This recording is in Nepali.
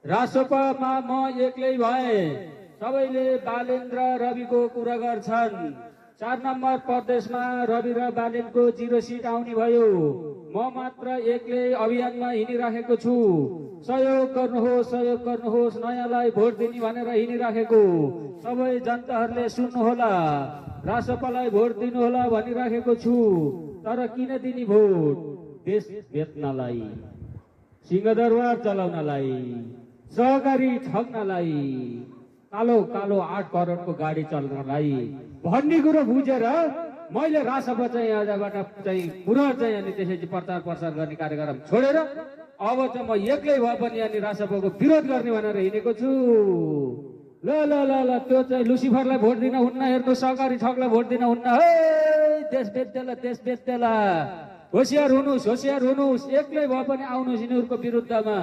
रासपामा म एक्लै भए सबैले बालेन्द्र रविको कुरा गर्छन्। 4 नम्बर प्रदेशमा रवि र बालेनको 0 सिट आउने भयो। म मात्र एक्लै अभियानमा हिँडिराखेको छु। सहयोग गर्नुहोस्, नयाँलाई भोट दिने भनेर हिँडिराखेको सबै जनताहरूले सुन्नुहोला। रासपालाई भोट दिनुहोला भनिराखेको छु। तर किन दिने भोट? देश बेच्नलाई, सिंहदरबार चलाउनलाई, सहकारी ठग्नलाई, कालो कालो 8 करोडको गाडी चल्नलाई भन्ने कुरो बुझेर मैले रासपा चाहिँ आजबाट चाहिँ पुनः चाहिँ अनि त्यसपछि प्रचार प्रसार गर्ने कार्यक्रम छोडेर अब चाहिँ म एक्लै भए पनि अनि रासपाको विरोध गर्ने भनेर हिँडेको छु। ल ल ल ल त्यो चाहिँ लुसिफरलाई भोट दिन हुन्न, हेर्नु सहकारी ठगलाई भोट दिन हुन्न। हे देश बेच्देला, होसियार हुनुहोस्, एक्लै भए पनि आउनुहोस् यिनीहरूको विरुद्धमा।